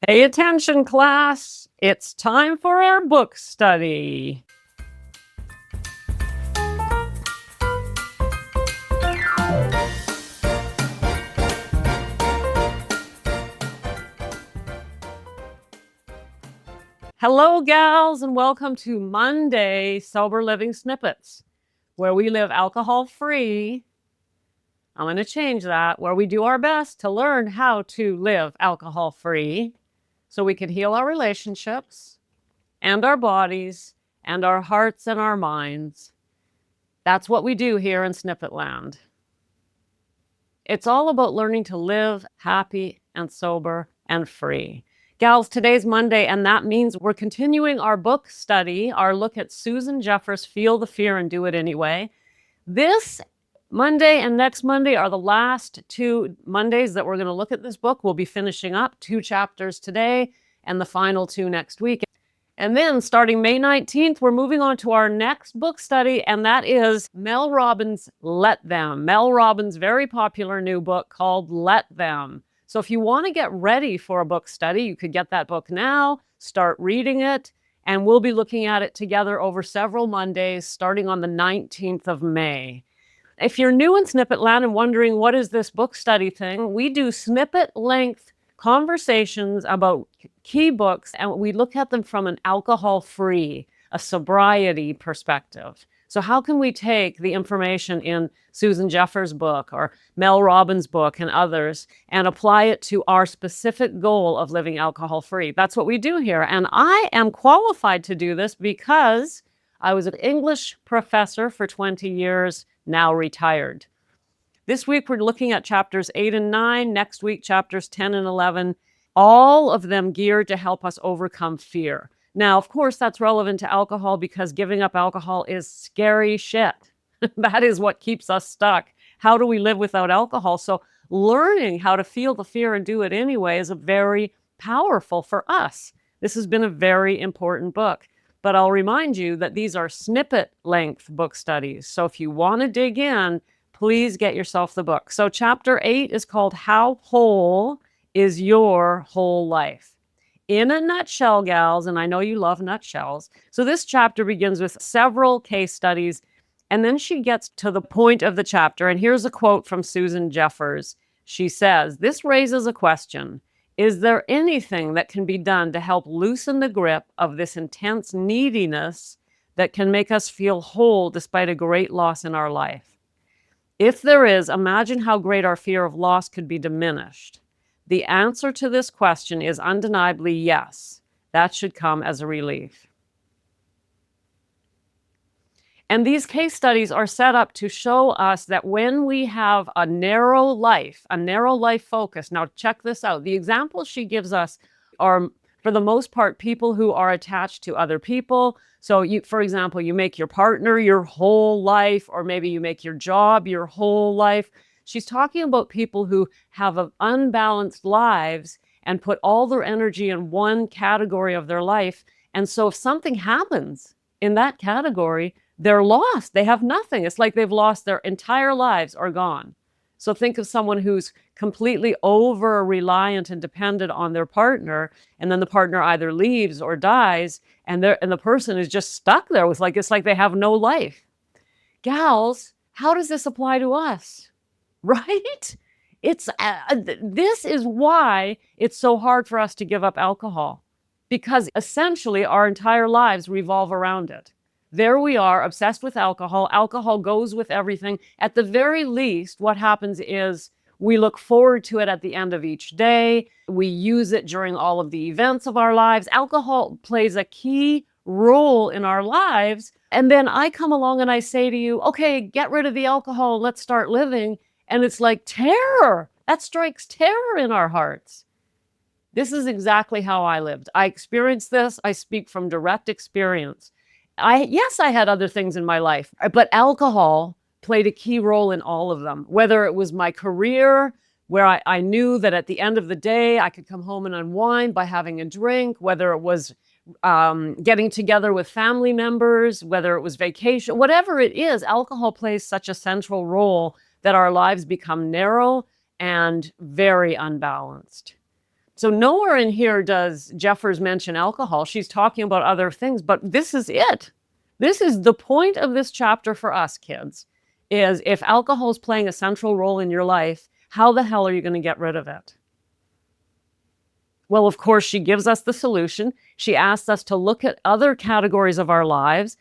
Pay attention, class. It's time for our book study. Hello, gals, and welcome to Monday Sober Living Snippets, where we live alcohol-free. I'm going to change that, where we do our best to learn how to live alcohol-free so we can heal our relationships and our bodies and our hearts and our minds. That's what we do here in Snippet Land. It's all about learning to live happy and sober and free. Gals, today's Monday, and that means we're continuing our book study, our look at Susan Jeffers' Feel the Fear and Do It Anyway. This Monday and next Monday are the last two Mondays that we're going to look at this book. We'll be finishing up 2 chapters today and the final 2 next week. And then starting May 19th, we're moving on to our next book study, and that is Mel Robbins' Let Them. Mel Robbins' very popular new book called Let Them. So if you want to get ready for a book study, you could get that book now, start reading it, and we'll be looking at it together over several Mondays, starting on the 19th of May. If you're new in Snippet Land and wondering what is this book study thing, we do snippet-length conversations about key books, and we look at them from an alcohol-free, a sobriety perspective. So how can we take the information in Susan Jeffers' book or Mel Robbins' book and others and apply it to our specific goal of living alcohol-free? That's what we do here. And I am qualified to do this because I was an English professor for 20 years, now retired. This week, we're looking at chapters 8 and 9. Next week, chapters 10 and 11, all of them geared to help us overcome fear. Now, of course, that's relevant to alcohol because giving up alcohol is scary shit. That is what keeps us stuck. How do we live without alcohol? So learning how to feel the fear and do it anyway is very powerful for us. This has been a very important book. But I'll remind you that these are snippet-length book studies. So if you want to dig in, please get yourself the book. So chapter 8 is called How Whole is Your Whole Life? In a nutshell, gals, and I know you love nutshells. So this chapter begins with several case studies, and then she gets to the point of the chapter. And here's a quote from Susan Jeffers. She says, "This raises a question. Is there anything that can be done to help loosen the grip of this intense neediness that can make us feel whole despite a great loss in our life? If there is, imagine how great our fear of loss could be diminished. The answer to this question is undeniably yes. That should come as a relief." And these case studies are set up to show us that when we have a narrow life focus. Now, check this out. The examples she gives us are, for the most part, people who are attached to other people. So, for example, you make your partner your whole life, or maybe you make your job your whole life. She's talking about people who have unbalanced lives and put all their energy in one category of their life. And so if something happens in that category, they're lost. They have nothing. It's like they've lost their entire lives or gone. So think of someone who's completely over-reliant and dependent on their partner, and then the partner either leaves or dies, and the person is just stuck there with it's like they have no life. Gals, how does this apply to us? Right? This is why it's so hard for us to give up alcohol, because essentially our entire lives revolve around it. There we are, obsessed with alcohol. Alcohol goes with everything. At the very least, what happens is we look forward to it at the end of each day. We use it during all of the events of our lives. Alcohol plays a key role in our lives. And then I come along and I say to you, okay, get rid of the alcohol. Let's start living. And it's like terror. That strikes terror in our hearts. This is exactly how I lived. I experienced this. I speak from direct experience. Yes, I had other things in my life, but alcohol played a key role in all of them. Whether it was my career, where I knew that at the end of the day, I could come home and unwind by having a drink, whether it was getting together with family members, whether it was vacation, whatever it is, alcohol plays such a central role that our lives become narrow and very unbalanced. So nowhere in here does Jeffers mention alcohol. She's talking about other things, but this is it. This is the point of this chapter for us kids, is if alcohol is playing a central role in your life, how the hell are you going to get rid of it? Well, of course, she gives us the solution. She asks us to look at other categories of our lives,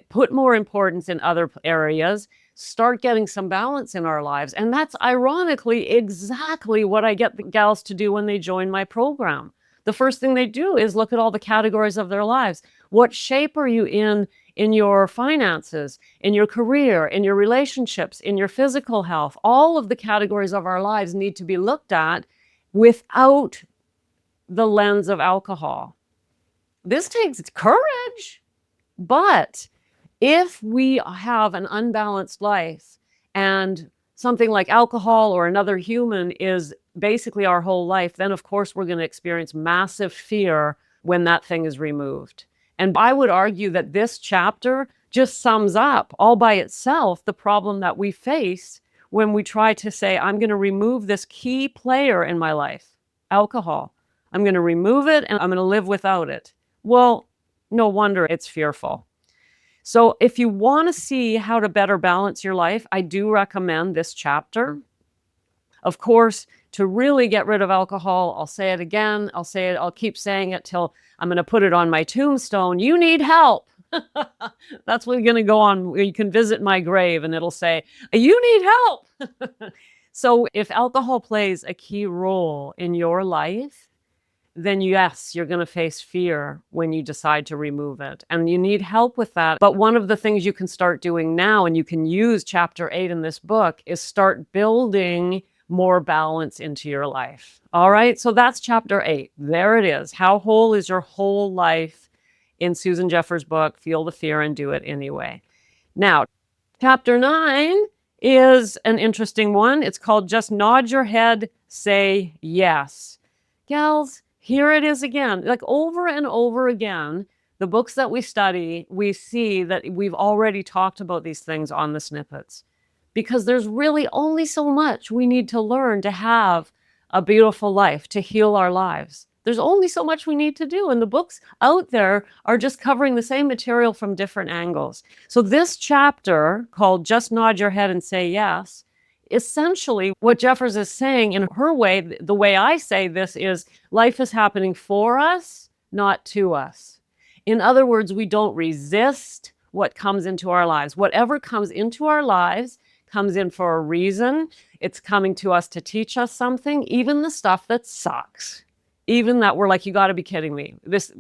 put more importance in other areas, start getting some balance in our lives. And that's ironically exactly what I get the gals to do when they join my program. The first thing they do is look at all the categories of their lives. What shape are you in your finances, in your career, in your relationships, in your physical health? All of the categories of our lives need to be looked at without the lens of alcohol. This takes courage, but if we have an unbalanced life and something like alcohol or another human is basically our whole life, then of course we're going to experience massive fear when that thing is removed. And I would argue that this chapter just sums up all by itself the problem that we face when we try to say, I'm going to remove this key player in my life, alcohol. I'm going to remove it and I'm going to live without it. Well, no wonder it's fearful. So if you want to see how to better balance your life, I do recommend this chapter. Of course, to really get rid of alcohol, I'll say it again. I'll keep saying it till I'm going to put it on my tombstone. You need help. That's what you're going to go on. You can visit my grave and it'll say, you need help. So if alcohol plays a key role in your life, then yes, you're going to face fear when you decide to remove it. And you need help with that. But one of the things you can start doing now, and you can use chapter 8 in this book, is start building more balance into your life. All right. So that's chapter 8. There it is. How whole is your whole life in Susan Jeffers' book, Feel the Fear and Do It Anyway. Now, chapter 9 is an interesting one. It's called Just Nod Your Head, Say Yes. Gals, here it is again. Like over and over again, the books that we study, we see that we've already talked about these things on the snippets, because there's really only so much we need to learn to have a beautiful life, to heal our lives. There's only so much we need to do. And the books out there are just covering the same material from different angles. So this chapter called Just Nod Your Head and Say Yes, essentially what Jeffers is saying in her way, the way I say this is life is happening for us, not to us. In other words, we don't resist what comes into our lives. Whatever comes into our lives comes in for a reason. It's coming to us to teach us something, even the stuff that sucks. Even that we're like, you got to be kidding me. This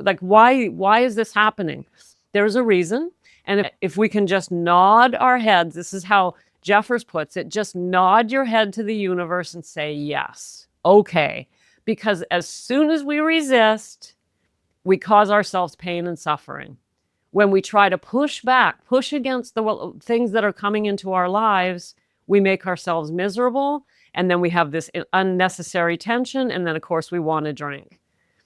like, why is this happening? There's a reason. And if we can just nod our heads, this is how Jeffers puts it, just nod your head to the universe and say yes. Okay. Because as soon as we resist, we cause ourselves pain and suffering. When we try to push back, push against the things that are coming into our lives, we make ourselves miserable. And then we have this unnecessary tension. And then, of course, we want to drink.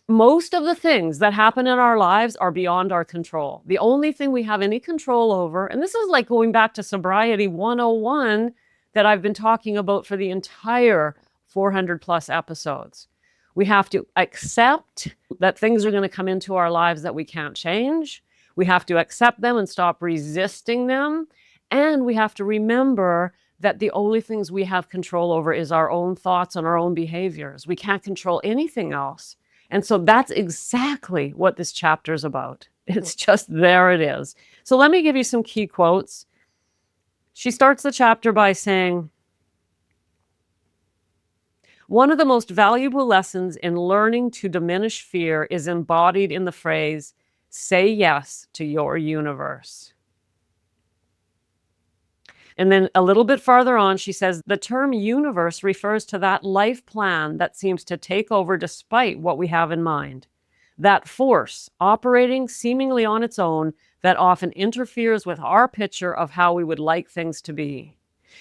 Most of the things that happen in our lives are beyond our control. The only thing we have any control over, and this is like going back to Sobriety 101 that I've been talking about for the entire 400 plus episodes. We have to accept that things are going to come into our lives that we can't change. We have to accept them and stop resisting them. And we have to remember that the only things we have control over is our own thoughts and our own behaviors. We can't control anything else. And so that's exactly what this chapter is about. It's just there it is. So let me give you some key quotes. She starts the chapter by saying, one of the most valuable lessons in learning to diminish fear is embodied in the phrase, say yes to your universe. And then a little bit farther on, she says, the term universe refers to that life plan that seems to take over despite what we have in mind. That force operating seemingly on its own that often interferes with our picture of how we would like things to be.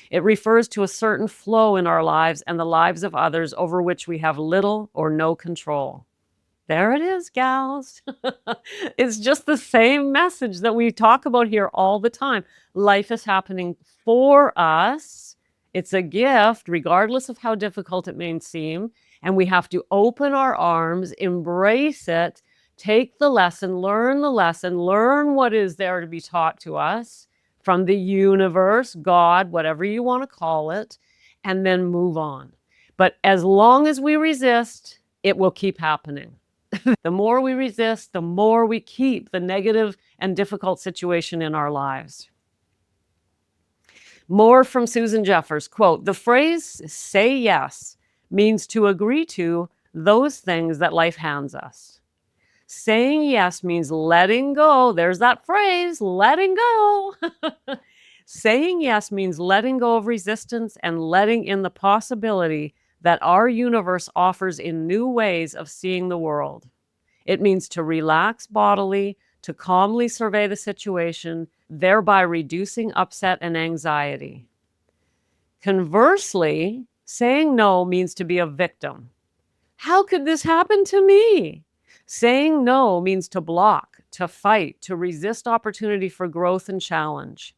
It refers to a certain flow in our lives and the lives of others over which we have little or no control. There it is, gals. It's just the same message that we talk about here all the time. Life is happening for us. It's a gift, regardless of how difficult it may seem. And we have to open our arms, embrace it, take the lesson, learn what is there to be taught to us from the universe, God, whatever you want to call it, and then move on. But as long as we resist, it will keep happening. The more we resist, the more we keep the negative and difficult situation in our lives. More from Susan Jeffers, quote, "The phrase say yes means to agree to those things that life hands us. Saying yes means letting go." There's that phrase, letting go. Saying yes means letting go of resistance and letting in the possibility that our universe offers in new ways of seeing the world. It means to relax bodily, to calmly survey the situation, thereby reducing upset and anxiety. Conversely, saying no means to be a victim. How could this happen to me? Saying no means to block, to fight, to resist opportunity for growth and challenge.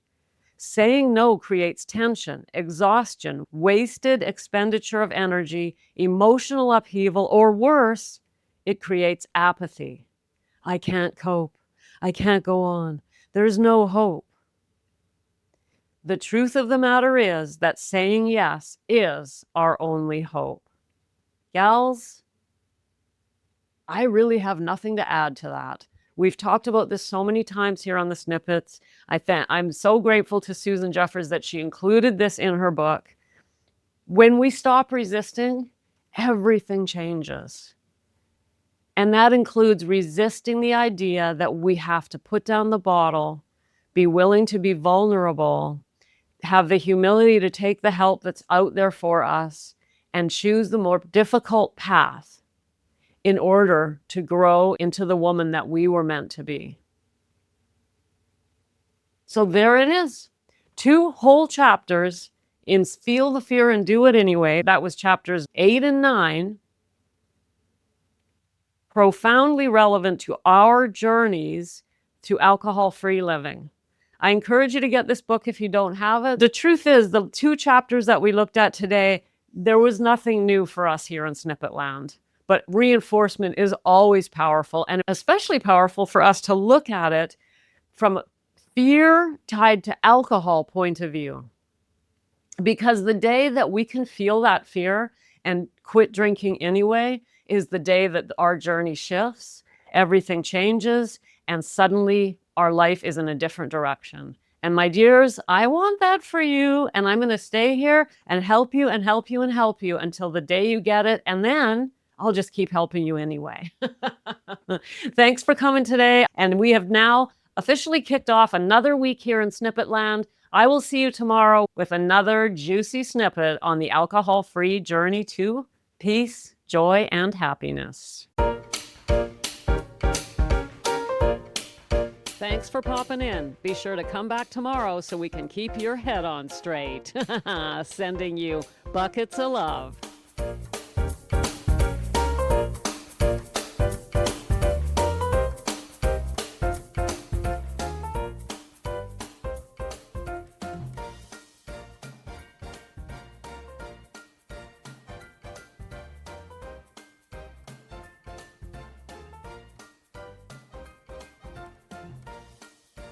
Saying no creates tension, exhaustion, wasted expenditure of energy, emotional upheaval, or worse, it creates apathy. I can't cope. I can't go on. There's no hope. The truth of the matter is that saying yes is our only hope. Gals, I really have nothing to add to that. We've talked about this so many times here on the Snippets. I'm so grateful to Susan Jeffers that she included this in her book. When we stop resisting, everything changes. And that includes resisting the idea that we have to put down the bottle, be willing to be vulnerable, have the humility to take the help that's out there for us, and choose the more difficult path in order to grow into the woman that we were meant to be. So there it is. 2 whole chapters in Feel the Fear and Do It Anyway. That was chapters 8 and 9. Profoundly relevant to our journeys to alcohol-free living. I encourage you to get this book if you don't have it. The truth is, the 2 chapters that we looked at today, there was nothing new for us here in Snippet Land. But reinforcement is always powerful, and especially powerful for us to look at it from fear tied to alcohol point of view. Because the day that we can feel that fear and quit drinking anyway is the day that our journey shifts, everything changes, and suddenly our life is in a different direction. And my dears, I want that for you, and I'm going to stay here and help you and help you and help you until the day you get it, and then I'll just keep helping you anyway. Thanks for coming today. And we have now officially kicked off another week here in Snippet Land. I will see you tomorrow with another juicy snippet on the alcohol-free journey to peace, joy, and happiness. Thanks for popping in. Be sure to come back tomorrow so we can keep your head on straight. Sending you buckets of love.